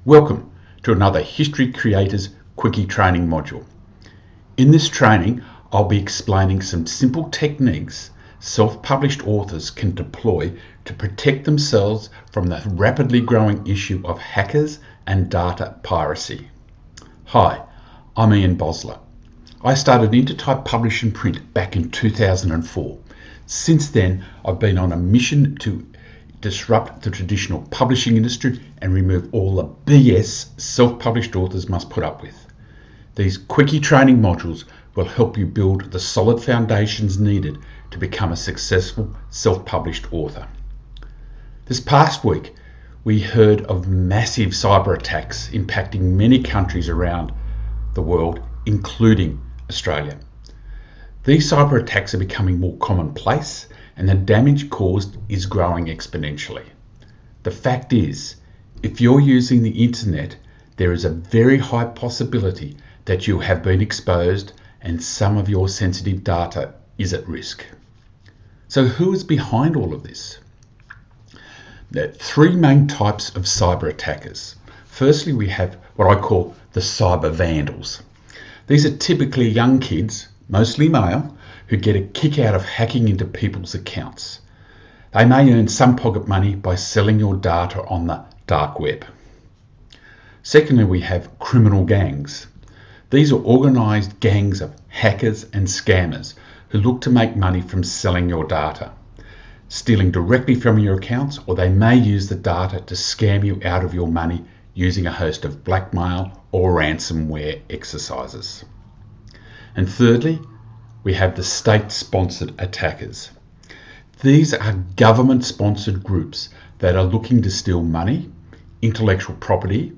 Welcome to another History Creators Quickie training module. In this training, I'll be explaining some simple techniques self-published authors can deploy to protect themselves from the rapidly growing issue of hackers and data piracy. Hi, I'm Ian Bosler. I started Intertype Publish and Print back in 2004. Since then, I've been on a mission to disrupt the traditional publishing industry and remove all the BS self-published authors must put up with. These quickie training modules will help you build the solid foundations needed to become a successful self-published author. This past week, we heard of massive cyber attacks impacting many countries around the world, including Australia. These cyber attacks are becoming more commonplace, and the damage caused is growing exponentially. The fact is, if you're using the internet, there is a very high possibility that you have been exposed and some of your sensitive data is at risk. So who is behind all of this? There are three main types of cyber attackers. Firstly, we have what I call the cyber vandals. These are typically young kids, mostly male, who get a kick out of hacking into people's accounts. They may earn some pocket money by selling your data on the dark web. Secondly, we have criminal gangs. These are organised gangs of hackers and scammers who look to make money from selling your data, stealing directly from your accounts, or they may use the data to scam you out of your money using a host of blackmail or ransomware exercises. And thirdly, we have the state-sponsored attackers. These are government-sponsored groups that are looking to steal money, intellectual property,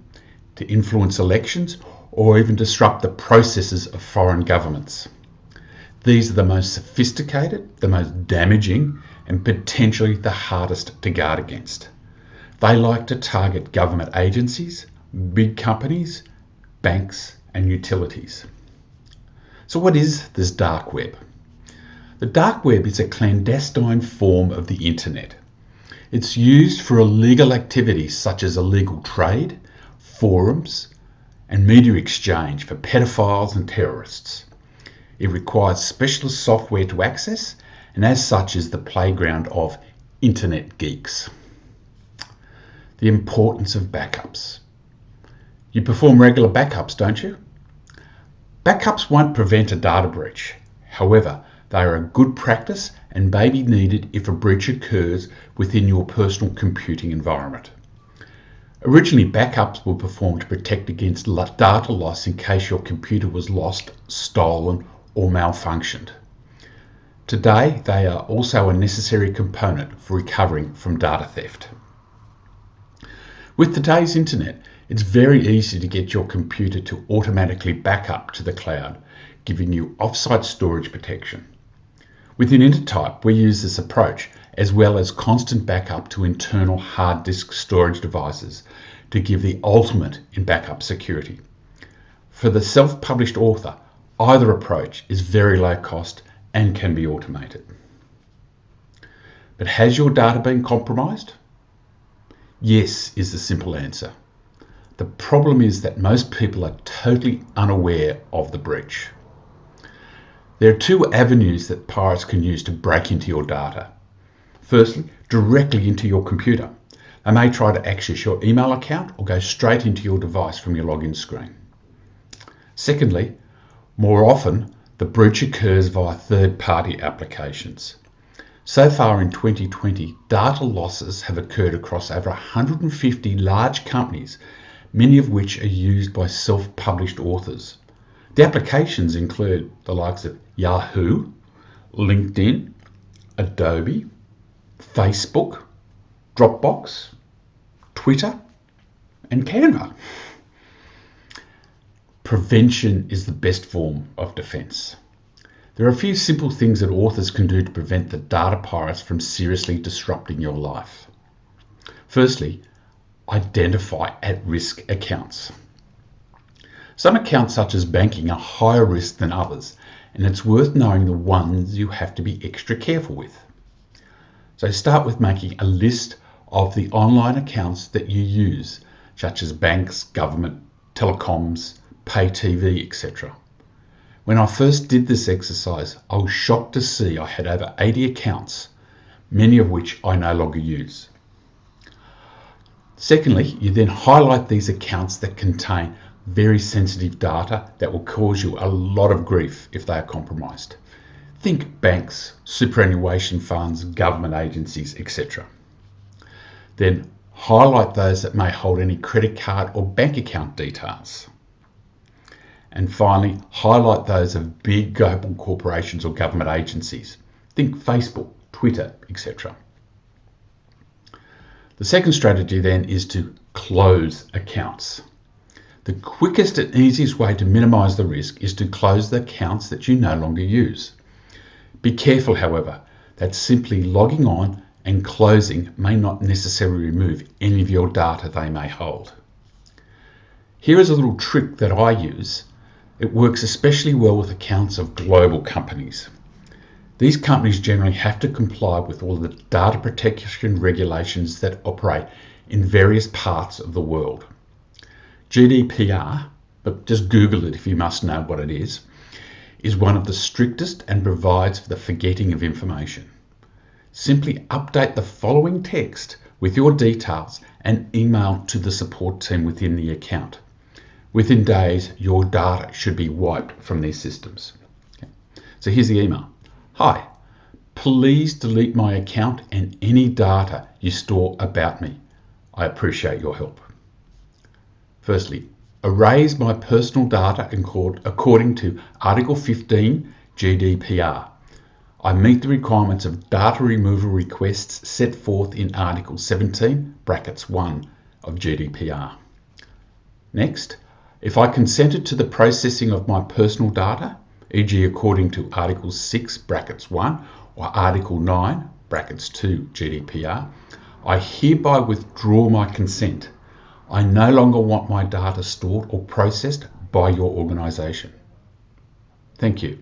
to influence elections, or even disrupt the processes of foreign governments. These are the most sophisticated, the most damaging, and potentially the hardest to guard against. They like to target government agencies, big companies, banks, and utilities. So what is this dark web? The dark web is a clandestine form of the internet. It's used for illegal activities such as illegal trade, forums, and media exchange for pedophiles and terrorists. It requires specialist software to access, and as such is the playground of internet geeks. The importance of backups. You perform regular backups, don't you? Backups won't prevent a data breach. However, they are a good practice and may be needed if a breach occurs within your personal computing environment. Originally, backups were performed to protect against data loss in case your computer was lost, stolen, or malfunctioned. Today, they are also a necessary component for recovering from data theft. With today's internet, it's very easy to get your computer to automatically back up to the cloud, giving you off-site storage protection. Within Intertype, we use this approach, as well as constant backup to internal hard disk storage devices to give the ultimate in backup security. For the self-published author, either approach is very low cost and can be automated. But has your data been compromised? Yes is the simple answer. The problem is that most people are totally unaware of the breach. There are two avenues that pirates can use to break into your data. Firstly, directly into your computer. They may try to access your email account or go straight into your device from your login screen. Secondly, more often, the breach occurs via third-party applications. So far in 2020, data losses have occurred across over 150 large companies, many of which are used by self-published authors. The applications include the likes of Yahoo, LinkedIn, Adobe, Facebook, Dropbox, Twitter, and Canva. Prevention is the best form of defense. There are a few simple things that authors can do to prevent the data pirates from seriously disrupting your life. Firstly, identify at-risk accounts. Some accounts, such as banking, are higher risk than others, and it's worth knowing the ones you have to be extra careful with. So start with making a list of the online accounts that you use such as banks, government, telecoms, pay TV, etc. When I first did this exercise, I was shocked to see I had over 80 accounts, many of which I no longer use. Secondly, you then highlight these accounts that contain very sensitive data that will cause you a lot of grief if they are compromised. Think banks, superannuation funds, government agencies, etc. Then highlight those that may hold any credit card or bank account details. And finally, highlight those of big global corporations or government agencies. Think Facebook, Twitter, etc. The second strategy then is to close accounts. The quickest and easiest way to minimize the risk is to close the accounts that you no longer use. Be careful, however, that simply logging on and closing may not necessarily remove any of your data they may hold. Here is a little trick that I use. It works especially well with accounts of global companies. These companies generally have to comply with all of the data protection regulations that operate in various parts of the world. GDPR, but just Google it if you must know what it is one of the strictest and provides for the forgetting of information. Simply update the following text with your details and email to the support team within the account. Within days, your data should be wiped from these systems. Okay. So here's the email. Hi, please delete my account and any data you store about me. I appreciate your help. Firstly, erase my personal data according to Article 15 GDPR. I meet the requirements of data removal requests set forth in Article 17 (1) of GDPR. Next, if I consented to the processing of my personal data, e.g. according to Article 6 (1) or Article 9 (2) GDPR, I hereby withdraw my consent. I no longer want my data stored or processed by your organisation. Thank you.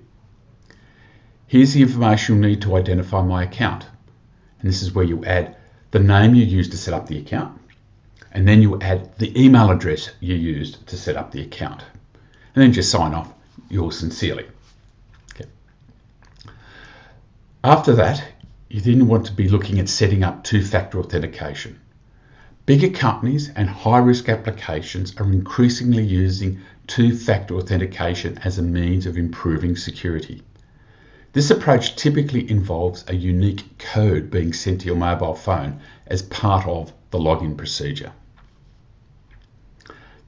Here's the information you'll need to identify my account. And this is where you add the name you used to set up the account, and then you add the email address you used to set up the account. And then just sign off, yours sincerely. Okay. After that, you then want to be looking at setting up two-factor authentication. Bigger companies and high-risk applications are increasingly using two-factor authentication as a means of improving security. This approach typically involves a unique code being sent to your mobile phone as part of the login procedure.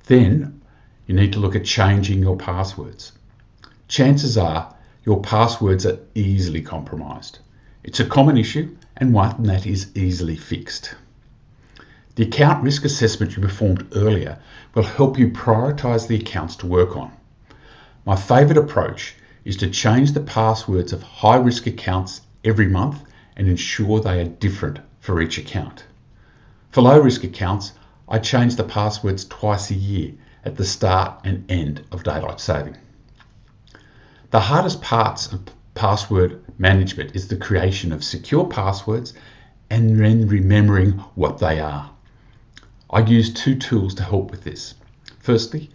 Then you need to look at changing your passwords. Chances are your passwords are easily compromised. It's a common issue and one that is easily fixed. The account risk assessment you performed earlier will help you prioritize the accounts to work on. My favorite approach is to change the passwords of high-risk accounts every month and ensure they are different for each account. For low-risk accounts, I change the passwords twice a year at the start and end of daylight saving. The hardest parts of password management is the creation of secure passwords and then remembering what they are. I use two tools to help with this. Firstly,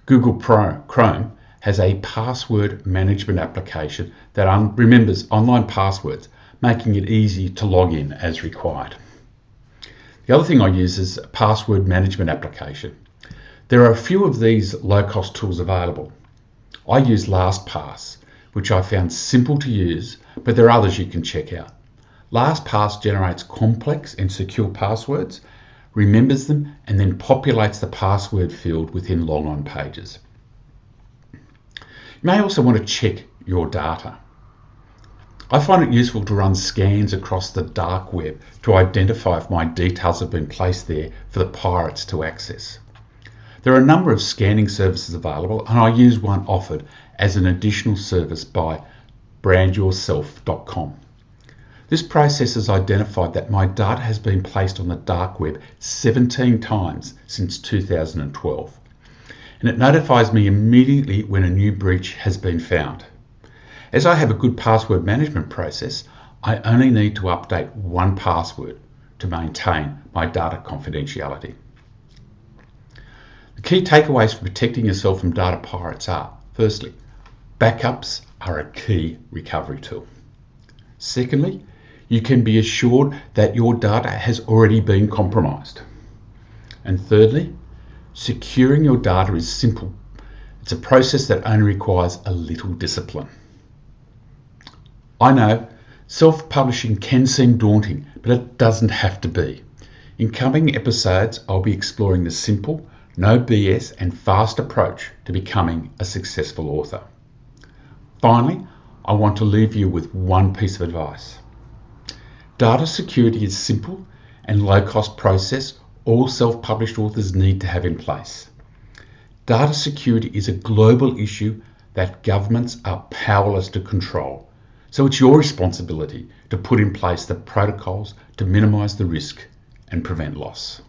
Google Chrome has a password management application that remembers online passwords, making it easy to log in as required. The other thing I use is a password management application. There are a few of these low-cost tools available. I use LastPass, which I found simple to use, but there are others you can check out. LastPass generates complex and secure passwords, remembers them, and then populates the password field within log-on pages. You may also want to check your data. I find it useful to run scans across the dark web to identify if my details have been placed there for the pirates to access. There are a number of scanning services available, and I use one offered as an additional service by brandyourself.com. This process has identified that my data has been placed on the dark web 17 times since 2012, and it notifies me immediately when a new breach has been found. As I have a good password management process, I only need to update one password to maintain my data confidentiality. key takeaways for protecting yourself from data pirates are, firstly, backups are a key recovery tool. Secondly, you can be assured that your data has already been compromised. And thirdly, securing your data is simple. It's a process that only requires a little discipline. I know self-publishing can seem daunting, but it doesn't have to be. In coming episodes, I'll be exploring the simple, no BS and fast approach to becoming a successful author. Finally, I want to leave you with one piece of advice. Data security is a simple and low-cost process all self-published authors need to have in place. Data security is a global issue that governments are powerless to control. So it's your responsibility to put in place the protocols to minimize the risk and prevent loss.